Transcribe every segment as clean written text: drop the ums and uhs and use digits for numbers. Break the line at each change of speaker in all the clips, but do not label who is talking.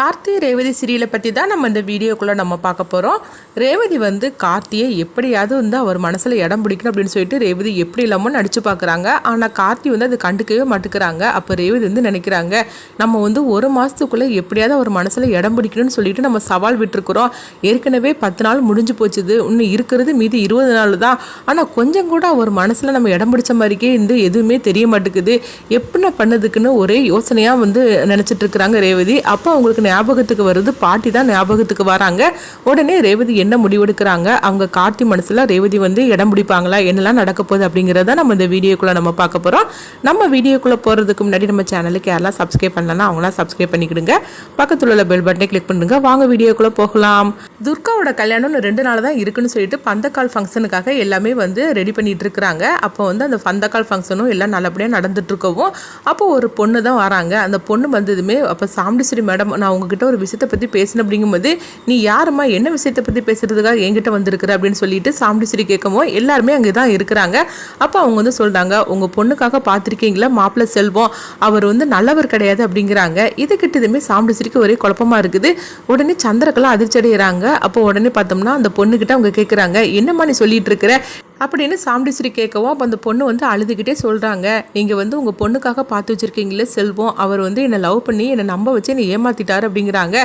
கார்த்தி ரேவதி சீரியலை பற்றி தான் நம்ம இந்த வீடியோக்குள்ளே நம்ம பார்க்க போகிறோம். ரேவதி வந்து கார்த்தியை எப்படியாவது வந்து அவர் மனசில் இடம் பிடிக்கணும் அப்படின்னு சொல்லிட்டு ரேவதி எப்படி இல்லாமல் நடிச்சு பார்க்குறாங்க. ஆனால் கார்த்தி வந்து அது கண்டுக்கவே மாட்டுக்கிறாங்க. அப்போ ரேவதி வந்து நினைக்கிறாங்க, நம்ம வந்து ஒரு மாதத்துக்குள்ளே எப்படியாவது அவர் மனசில் இடம் பிடிக்கணும்னு சொல்லிட்டு நம்ம சவால் விட்டுருக்குறோம். ஏற்கனவே 10 நாள் முடிஞ்சு போச்சுது, இன்னும் இருக்கிறது மீதி 20 நாள் தான். ஆனால் கொஞ்சம் கூட அவர் மனசில் நம்ம இடம் பிடிச்ச மாதிரிக்கே இந்த எதுவுமே தெரிய மாட்டேங்குது, எப்படி பண்ணதுக்குன்னு ஒரே யோசனையாக வந்து நினச்சிட்டு இருக்கிறாங்க ரேவதி. அப்போ அவங்களுக்கு ஞாபகத்துக்கு வருது, பாட்டி தான் ஞாபகத்துக்கு வராங்க. உடனே ரேவதி என்ன முடிவெடுக்கிறாங்க, அவங்க கார்த்தி மனசுல ரேவதி வந்து இடம் பிடிப்பாங்களா, என்னெல்லாம் நடக்க போகுது அப்படிங்கிறத நம்ம இந்த வீடியோக்குள்ள நம்ம பார்க்க போறோம். நம்ம வீடியோக்குள்ள போறதுக்கு முன்னாடி நம்ம சேனலுக்கு யாரெல்லாம் சப்ஸ்கிரைப் பண்ணலன்னா அவங்களாம் சப்ஸ்கிரைப் பண்ணிக்கிடுங்க. பக்கத்துல உள்ள பெல் பட்டனை கிளிக் பண்ணுங்க. வாங்க வீடியோக்குள்ள போகலாம். துர்காவோட கல்யாணம் 2 நாள் தான் இருக்குன்னு சொல்லிட்டு பந்தக்கால் ஃபங்க்ஷனுக்காக எல்லாமே வந்து ரெடி பண்ணிட்டு இருக்கிறாங்க. அப்போ வந்து அந்த பந்தக்கால் ஃபங்க்ஷனும் எல்லாம் நல்லபடியாக நடந்துட்டு இருக்கவும் அப்போ ஒரு பொண்ணு தான் வராங்க. அந்த பொண்ணு வந்ததுமே அப்போ சாமுண்டீஸ்வரி மேடம், நான் உங்ககிட்ட ஒரு விஷயத்தை பற்றி பேசணும் அப்படிங்கும்போது, நீ யாருமா என்ன விஷயத்தை பற்றி பேசுறதுக்காக என்கிட்ட வந்திருக்கிற அப்படின்னு சொல்லிட்டு சாமுண்டீஸ்வரி கேட்கவும் எல்லாருமே அங்கே தான் இருக்கிறாங்க. அப்போ அவங்க வந்து சொல்கிறாங்க, உங்கள் பொண்ணுக்காக பார்த்துருக்கீங்களா மாப்பிள்ளை செல்வம், அவர் வந்து நல்லவர் கிடையாது அப்படிங்கிறாங்க. இது கிட்டதுமே சாமுண்டீஸ்வரிக்கு ஒரே குழப்பமாக இருக்குது. உடனே சந்திரகலா அதிர்ச்சி அடைகிறாங்க. அப்போ உடனே பார்த்தோம்னா அந்த பொண்ணுக்கிட்ட அவங்க கேட்குறாங்க, என்னம்மா நீ சொல்லிட்டு இருக்கிற அப்படின்னு சாமுண்டீஸ்வரி கேட்கவும் அப்போ அந்த பொண்ணு வந்து அழுதுகிட்டே சொல்கிறாங்க, நீங்கள் வந்து உங்கள் பொண்ணுக்காக பார்த்து வச்சுருக்கீங்களே செல்வம், அவர் வந்து என்னை லவ் பண்ணி என்னை நம்ப வச்சு என்னை ஏமாற்றிட்டார் அப்படிங்கிறாங்க.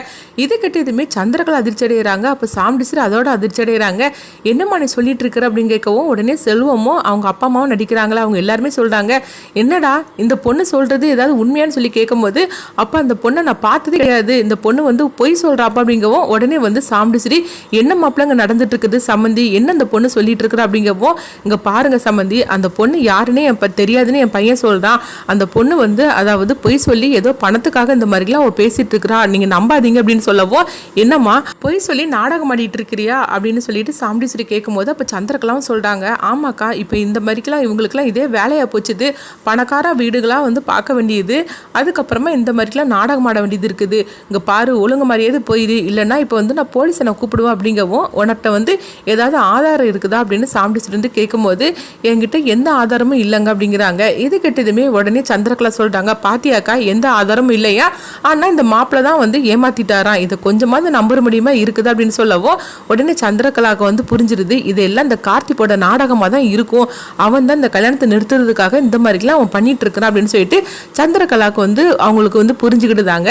இது கிட்ட எதுவுமே சந்திரகலா அதிர்ச்சி அடைகிறாங்க. அப்போ சாமுண்டீஸ்வரி அதோட அதிர்ச்சி அடைகிறாங்க. என்னம்மா நீ சொல்லிட்டு இருக்கிற அப்படின்னு கேட்கவும் உடனே செல்வமும் அவங்க அப்பா அம்மாவும் நடிக்கிறாங்களா, அவங்க எல்லாருமே சொல்கிறாங்க, என்னடா இந்த பொண்ணு சொல்கிறது ஏதாவது உண்மையானு சொல்லி கேட்கும்போது, அப்போ அந்த பொண்ணை நான் பார்த்ததே கிடையாது, இந்த பொண்ணு வந்து பொய் சொல்கிறாப்பா அப்படிங்கவும் உடனே வந்து சாமுண்டீஸ்வரி, என்ன மாப்பிள்ளங்க நடந்துட்டு இருக்குது சம்மந்தி, என்ன அந்த பொண்ணு சொல்லிட்டு இருக்கிற அப்படிங்கவும், இங்க பாருங்க சம்பந்தி, அந்த பொண்ணு யாருன்னே தெரியாதுன்னு என் பையன் சொல்றான். அந்த பொண்ணு வந்து அதாவது பொய் சொல்லி ஏதோ பணத்துக்காக இந்த மாதிரிலாம் அவ பேசிட்டு இருக்கிறா, நீங்க நம்பாதீங்க அப்படின்னு சொல்லவும், என்னம்மா பொய் சொல்லி நாடகம் ஆடிட்டு இருக்கிறியா அப்படின்னு சொல்லிட்டு சாமுண்டீஸ்வரி கேட்கும் போது அப்ப சந்திரகலாவும் சொல்றாங்க, ஆமாக்கா இப்போ இந்த மாதிரிக்கெல்லாம் இவங்களுக்குலாம் இதே வேலையா போச்சுது, பணக்கார வீடுகளா வந்து பார்க்க வேண்டியது, அதுக்கப்புறமா இந்த மாதிரிக்கெல்லாம் நாடகம் ஆட வேண்டியது இருக்குது, இங்க பாரு ஒழுங்கு மாதிரியாவது போயிடு, இல்லைன்னா இப்போ வந்து நான் போலீஸை நான் கூப்பிடுவேன் அப்படிங்கவும், உனக்கிட்ட வந்து ஏதாவது ஆதாரம் இருக்குதா அப்படின்னு சாமுண்டீஸ்வரி வந்து கேட்கும்போது, என்கிட்ட எந்த ஆதாரமும் இல்லைங்க அப்படிங்கிறாங்க. இது கிட்டதுமே உடனே சந்திரகலா சொல்றாங்க, பாத்தியாக்கா எந்த ஆதாரமும் இல்லையா, ஆனா இந்த மாப்பிள்ள தான் வந்து ஏமாத்திட்டாராம், இதை கொஞ்சமாவது நம்ப முடியுமா இருக்குது அப்படின்னு சொல்லவும் உடனே சந்திரகலாவுக்கு வந்து புரிஞ்சிருது, இதெல்லாம் இந்த கார்த்திகோட நாடகமாக தான் இருக்கும், அவன் தான் இந்த கல்யாணத்தை நிறுத்துறதுக்காக இந்த மாதிரிலாம் அவன் பண்ணிட்டு இருக்கிறான் அப்படின்னு சொல்லிட்டு சந்திரகலாவுக்கு வந்து அவங்களுக்கு வந்து புரிஞ்சுக்கிட்டுதாங்க.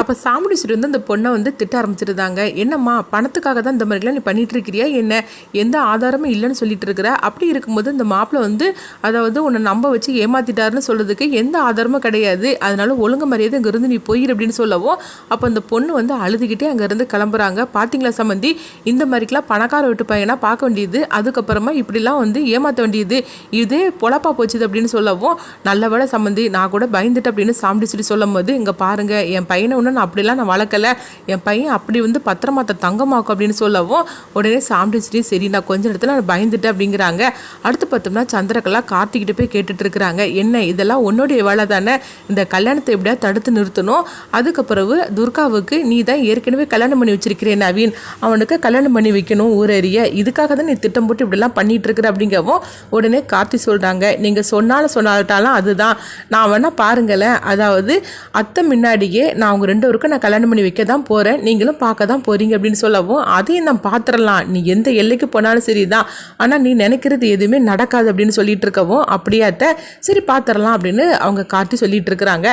அப்போ சாமுண்டீஸ்வரி வந்து அந்த பொண்ணை வந்து திட்ட ஆரம்பிச்சிருந்தாங்க, என்னம்மா பணத்துக்காக தான் இந்த மாதிரிலாம் நீ பண்ணிட்டு இருக்கிறியா என்ன, எந்த ஆதாரமும் இல்லைன்னு சொல்லிட்டு இருக்கிற, அப்படி இருக்கும்போது இந்த மாப்பிள்ளை வந்து அதாவது உன்னை நம்ப வச்சு ஏமாத்திட்டாருன்னு சொல்றதுக்கு எந்த ஆதாரமும் கிடையாது, அதனால ஒழுங்கு மரியாதை இங்கிருந்து நீ போயிரு அப்படின்னு சொல்லவும் அப்போ அந்த பொண்ணு வந்து அழுதுகிட்டே அங்கேருந்து கிளம்புறாங்க. பார்த்தீங்களா சம்பந்தி, இந்த மாதிரிக்கெல்லாம் பணக்கார வீட்டு பையனா பார்க்க வேண்டியது, அதுக்கப்புறமா இப்படிலாம் வந்து ஏமாற்ற வேண்டியது, இதே பொழப்பா போச்சுது அப்படின்னு சொல்லவும், நல்ல வேளை சம்பந்தி நான் கூட பயந்துட்டு அப்படின்னு சாமுண்டீஸ்வரி சொல்லும் போது, இங்கே பாருங்க என் பையனை ஒன்று நான் அப்படிலாம் நான் வளர்க்கல, என் பையன் அப்படி வந்து பத்திரமாத்த தங்கமாக்கும் அப்படின்னு சொல்லவும் உடனே சாமுண்டீஸ்வரி சரி நான் கொஞ்ச இடத்துல நான் பயந்துட்டேன் அப்படிங்கிறாங்க. அடுத்து பார்த்தோம்னா சந்திரகலா கார்த்திகிட்ட போய் கேட்டுட்டு இருக்கிறாங்க, என்ன இதெல்லாம் உன்னுடைய வேலை தானே, இந்த கல்யாணத்தை எப்படியா தடுத்து நிறுத்தணும், அதுக்கப்புறவு துர்காவுக்கு நீ தான் ஏற்கனவே கல்யாணம் பண்ணி வச்சிருக்கிறேன் நவீன், அவனுக்கு கல்யாணம் பண்ணி வைக்கணும் ஊரறிய, இதுக்காக தான் நீ திட்டம் போட்டு இப்படிலாம் பண்ணிட்டு இருக்கிற அப்படிங்கவும் உடனே கார்த்தி சொல்றாங்க, நீங்க சொன்னாலும் அதுதான், நான் வேணா பாருங்களேன், அதாவது அத்தை முன்னாடியே நான் அவங்க 2 பேருக்கும் நான் கல்யாணம் பண்ணி வைக்க தான் போறேன், நீங்களும் பார்க்க தான் போறீங்க அப்படின்னு சொல்லவும், அதையும் நான் பாத்திரலாம், நீ எந்த எல்லைக்கு போனாலும் சரிதான், ஆனா நீ நினைக்கிறது எதுவுமே நடக்காது அப்படின்னு சொல்லிட்டு இருக்கவும், அப்படியாத்த சரி பாத்திரலாம் அப்படின்னு அவங்க கார்த்தி சொல்லிட்டு இருக்கிறாங்க.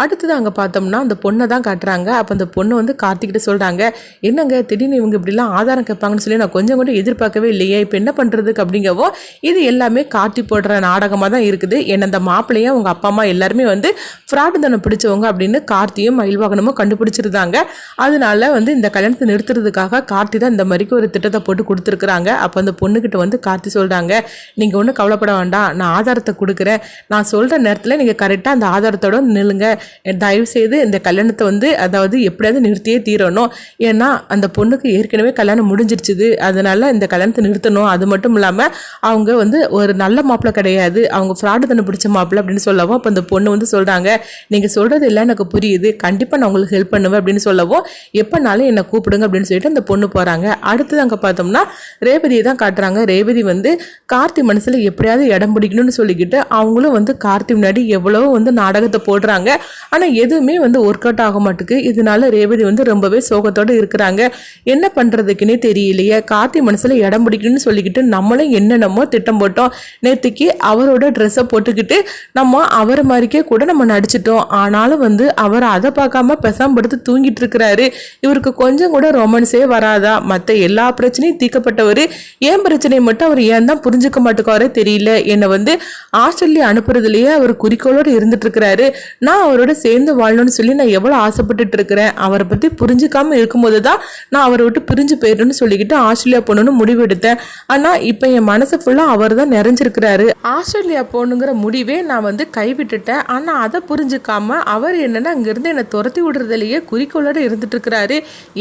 அடுத்தது அங்கே பார்த்தோம்னா அந்த பொண்ணை தான் காட்டுறாங்க. அப்போ அந்த பொண்ணு வந்து கார்த்திகிட்ட சொல்றாங்க, என்னங்க திடீர்னு இவங்க இப்படிலாம் ஆதாரம் கேட்பாங்கன்னு சொல்லி நான் கொஞ்சம் கூட எதிர்பார்க்கவே இல்லையே, இப்போ என்ன பண்றதுக்கு அப்படிங்கவும், இது எல்லாமே கார்த்தி போடுற நாடகமாக தான் இருக்குது, என்ன அந்த மாப்பிள்ளையும் அவங்க அப்பா அம்மா எல்லாருமே வந்து ஃப்ராடு தானே பிடிச்சவங்க அப்படின்னு கார்த்தியும் மயில்வாகனமும் கண்டுபிடிச்சிருந்தாங்க. அதனால வந்து இந்த கல்யாணத்தை நிறுத்துறதுக்காக கார்த்தி தான் இந்த மாதிரிக்கு ஒரு திட்டத்தை போட்டு கொடுத்துருக்குறாங்க. அப்போ அந்த பொண்ணுக்கிட்ட வந்து கார்த்தி சொல்றாங்க, நீங்கள் ஒன்றும் கவலைப்பட வேண்டாம், நான் ஆதாரத்தை கொடுக்குறேன், நான் சொல்கிற நேரத்தில் நீங்கள் கரெக்டாக அந்த ஆதாரத்தோட நில்லுங்க, தயவுசெய்து இந்த கல்யாணத்தை வந்து அதாவது எப்படியாவது நிறுத்தியே தீரணும், ஏன்னா அந்த பொண்ணுக்கு ஏற்கனவே கல்யாணம் முடிஞ்சிருச்சுது, அதனால் இந்த கல்யாணத்தை நிறுத்தணும், அது மட்டும் இல்லாமல் அவங்க வந்து ஒரு நல்ல மாப்பிள்ளை கிடையாது, அவங்க ஃப்ராடு தானே பிடிச்ச மாப்பிள்ளை அப்படின்னு சொல்லவும் அப்போ அந்த பொண்ணு வந்து சொல்கிறாங்க, நீங்கள் சொல்கிறது எல்லாம் எனக்கு புரியுது, கண்டிப்பாக நான் உங்களுக்கு ஹெல்ப் பண்ணுவேன் அப்படின்னு சொல்லவும், எப்போனாலும் என்னை கூப்பிடுங்க அப்படின்னு சொல்லிட்டு அந்த பொண்ணு போகிறாங்க. அடுத்தது அங்கே பார்த்தோம்னா ரேவதியை தான் காட்டுறாங்க. ரேவதி வந்து வந்து கார்த்தி மனசில் எப்படியாவது இடம் பிடிக்கணும்னு சொல்லிக்கிட்டு அவங்களும் வந்து கார்த்தி முன்னாடி எவ்வளோ வந்து நாடகத்தை போடுறாங்க. ஆனால் எதுவுமே வந்து ஒர்க் அவுட் ஆக மாட்டுக்கு. இதனால ரேவதி வந்து ரொம்பவே சோகத்தோடு இருக்கிறாங்க. என்ன பண்ணுறதுக்குன்னே தெரியலையே. கார்த்தி மனசில் இடம் பிடிக்கணும்னு சொல்லிக்கிட்டு நம்மளும் என்னென்னமோ திட்டம் போட்டோம். நேற்றுக்கு அவரோட ட்ரெஸ்ஸை போட்டுக்கிட்டு நம்ம அவர் மாதிரிக்கே கூட நம்ம நடிச்சிட்டோம். ஆனாலும் வந்து அவர் அதை பார்க்காம பெசாம படுத்து தூங்கிட்டு இருக்கிறாரு. இவருக்கு கொஞ்சம் கூட ரொமான்ஸே வராதா? மற்ற எல்லா பிரச்சனையும் தீர்க்கப்பட்டவர், ஏன் பிரச்சனையை மட்டும் அவர் ஏன் தான் புரிஞ்சுக்க மாட்டேக்காரே தெரியல. என்னை வந்து ஆஸ்திரேலியா அனுப்புறதுலயே அவர் குறிக்கோளோடு இருந்துட்டு இருக்கிறாரு. நான் அவரோட சேர்ந்து வாழணும்னு சொல்லி நான் எவ்வளோ ஆசைப்பட்டுட்டு இருக்கிறேன். அவரை பற்றி புரிஞ்சுக்காம இருக்கும்போது தான் நான் அவரை விட்டு பிரிஞ்சு போயிடணும்னு சொல்லிக்கிட்டு ஆஸ்திரேலியா போகணும்னு முடிவு எடுத்தேன். ஆனால் இப்போ என் மனசு ஃபுல்லாக அவர் தான் நிறைஞ்சிருக்கிறாரு. ஆஸ்திரேலியா போகணுங்கிற முடிவே நான் வந்து கைவிட்டுட்டேன். ஆனால் அதை புரிஞ்சுக்காம அவர் என்னன்னா அங்கேருந்து என்னை துரத்தி விடுறதுலையே குறிக்கோளோடு இருந்துட்டு இருக்கிறாரு.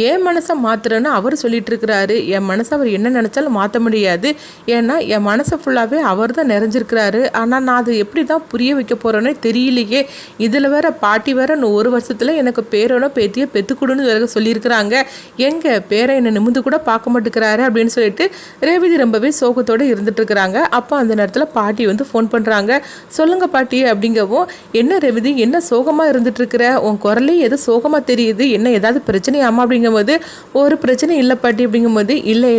என் மனசை மாத்துறேன்னு அவர் சொல்லிட்டு இருக்கிறாரு. என் மனசை அவர் என்ன நினைச்சாலும் மாற்ற முடியாது. ஏன்னா என் மனசை ஃபுல்லாகவே அவர் தான் நிறைஞ்சிருக்கிறாரு. ஆனால் நான் அதை எப்படி தான் புரிய வைக்க போகிறேன்னே தெரியலையே. இதில் வேற பாட்டி வேற இன்னும் 1 வருஷத்தில் எனக்கு பேரோட பேத்தியை பெற்றுக்கொடுன்னு வேற சொல்லியிருக்கிறாங்க. எங்கே பேரை என்னை நிமிந்து கூட பார்க்க மாட்டேங்கிறாரு அப்படின்னு சொல்லிட்டு ரேவதி ரொம்பவே சோகத்தோடு இருந்துட்டு இருக்கிறாங்க. அப்போ அந்த நேரத்தில் பாட்டி வந்து ஃபோன் பண்ணுறாங்க. சொல்லுங்க பாட்டி அப்படிங்கவும், என்ன ரேவதி என்ன சோகமாக இருந்துட்டு இருக்கிற? உன் குரலே ஏதோ சோகமாக தெரியுது, என்ன ஏதாவது பிரச்சனையாமா அப்படிங்கும்போது, ஒரு பிரச்சனை இல்லை பாட்டி அப்படிங்கும்போது, இல்லை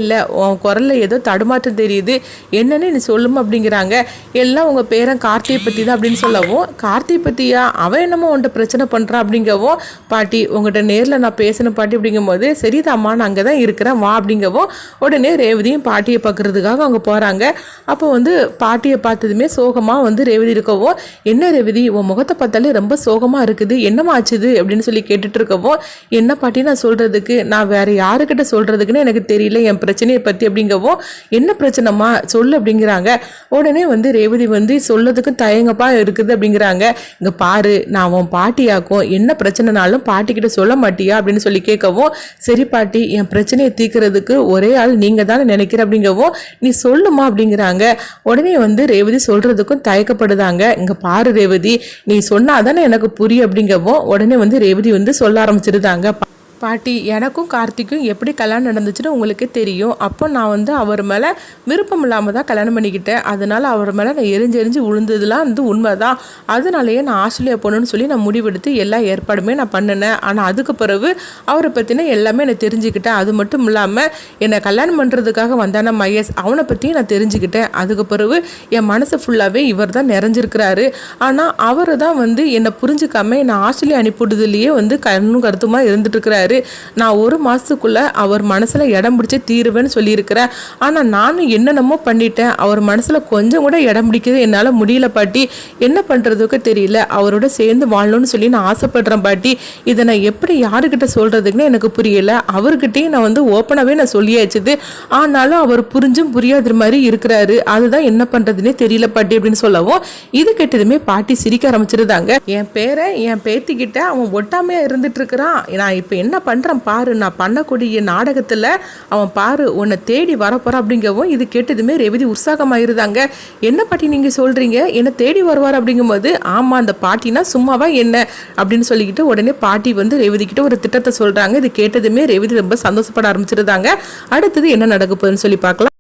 உன் குரலில் ஏதோ தடுமாற்றம் தெரியுது, என்னன்னு நீ சொல்லுமா அப்படிங்கிறாங்க. எல்லாம் உங்கள் பேரன் கார்த்தியை பற்றி தான் அப்படின்னு சொல்லவும், கார்த்தியை பற்றியா? அவன் என்னமோ உன்ட்ட பிரச்சனை பண்ணுறான் அப்படிங்கவும், பாட்டி உங்கள்கிட்ட நேரில் நான் பேசணும் பாட்டி அப்படிங்கும்போது, சரிதாம்மா நான் அங்கே தான் இருக்கிறேன் வா அப்படிங்கவும், உடனே ரேவதியும் பாட்டியை பார்க்குறதுக்காக அவங்க போகிறாங்க. அப்போ வந்து பாட்டியை பார்த்ததுமே சோகமாக வந்து ரேவதி இருக்கவும், என்ன ரேவதி உன் முகத்தை பார்த்தாலே ரொம்ப சோகமாக இருக்குது, என்னமா ஆச்சுது அப்படின்னு சொல்லி கேட்டுட்டு இருக்கவும், என்ன பாட்டி நான் சொல்கிறதுக்கு, நான் வேறு யாருக்கிட்ட சொல்கிறதுக்குன்னு எனக்கு தெரியல என் பிரச்சனையை பற்றி அப்படிங்கவும், என்ன பிரச்சனைமா சொல்லு அப்படிங்கிறாங்க. உடனே வந்து ரேவதி வந்து சொல்லதுக்கும் தயங்கப்பா இருக்குது அப்படிங்கிறாங்க. இங்கே பாரு நான் உன் பாட்டியாக்கும், என்ன பிரச்சனைனாலும் பாட்டிக்கிட்ட சொல்ல மாட்டியா அப்படின்னு சொல்லி கேட்கவும், சரி பாட்டி என் பிரச்சனையை தீர்க்கிறதுக்கு ஒரே ஆள் நீங்கள் தானே நினைக்கிற அப்படிங்கவும், நீ சொல்லுமா அப்படிங்கிறாங்க. உடனே வந்து ரேவதி சொல்கிறதுக்கும் தயக்கப்படுதாங்க. இங்கே பாரு ரேவதி நீ சொன்னாதானே எனக்கு புரியும் அப்படிங்கவும், உடனே வந்து ரேவதி வந்து சொல்ல ஆரம்பிச்சிருந்தாங்க. பாட்டி எனக்கும் கார்த்திக்கும் எப்படி கல்யாணம் நடந்துச்சுன்னு உங்களுக்கு தெரியும். அப்போ நான் வந்து அவர் மேலே விருப்பம் இல்லாமல் தான் கல்யாணம் பண்ணிக்கிட்டேன். அதனால் அவர் மேலே நான் எரிஞ்சு விழுந்ததுலாம் வந்து உண்மை தான். அதனாலேயே நான் ஆஸ்திரேலியா போகணுன்னு சொல்லி நான் முடிவெடுத்து எல்லா ஏற்பாடுமே நான் பண்ணினேன். ஆனால் அதுக்கு பிறகு அவரை பற்றின எல்லாமே நான் தெரிஞ்சுக்கிட்டேன். அது மட்டும் இல்லாமல் என்னை கல்யாணம் பண்ணுறதுக்காக வந்தான மையஸ் அவனை பற்றியும் நான் தெரிஞ்சுக்கிட்டேன். அதுக்கு பிறகு என் மனசு ஃபுல்லாகவே இவர் தான் நிறைஞ்சிருக்கிறாரு. ஆனால் அவர் தான் வந்து என்னை புரிஞ்சுக்காம என்னை ஆஸ்திரேலியா அனுப்பிவிடுதலையே வந்து கண்ணும் கருத்துமாக இருந்துட்டு இருக்கிறாரு. நான் 1 மாசத்துக்குள்ள அவர் மனசுல இடம் பிடிச்சி தீருவேன்னு சொல்லியிருக்கிறேன். ஆனா நானும் என்னென்னமோ பண்ணிட்டேன். அவர் மனசுல கொஞ்சம் கூட இடம் பிடிக்கிறது என்னால முடியல பாட்டி. என்ன பண்றதுக்கு தெரியல. அவரோட சேர்ந்து வாழணும்னு சொல்லி நான் ஆசைப்படுறேன் பாட்டி. இதை நான் எப்படி யாருக்கிட்ட சொல்றதுக்குன்னு எனக்கு புரியல. அவர்கிட்டயும் நான் வந்து ஓப்பனாவே நான் சொல்லியாச்சுது. ஆனாலும் அவர் புரிஞ்சும் புரியாத மாதிரி இருக்கிறாரு. அதுதான் என்ன பண்றதுன்னே தெரியல பாட்டி அப்படின்னு சொல்லவும், இது கேட்டதுமே பாட்டி சிரிக்க ஆரம்பிச்சிருந்தாங்க. என் பேரை என் பேத்திக்கிட்ட அவன் ஒட்டாமையா இருந்துட்டு இருக்கிறான். நான் இப்ப என்ன பண்ணுறேன் பாரு, நான் பண்ணக்கூடிய நாடகத்தில் அவன் பாரு உன்னை தேடி வரப்போகிறான் அப்படிங்கவும், இது கேட்டதுமே ரேவதி உற்சாகமாயிருந்தாங்க. என்ன பாட்டி நீங்கள் சொல்கிறீங்க, என்னை தேடி வருவார் அப்படிங்கும்போது, ஆமாம் அந்த பாட்டினா சும்மாவா என்ன அப்படின்னு சொல்லிக்கிட்டு உடனே பாட்டி வந்து ரேவதிக்கிட்ட ஒரு திட்டத்தை சொல்கிறாங்க. இது கேட்டதுமே ரேவதி ரொம்ப சந்தோஷப்பட ஆரம்பிச்சிருந்தாங்க. அடுத்தது என்ன நடக்க போகுதுன்னு சொல்லி பார்க்கலாம்.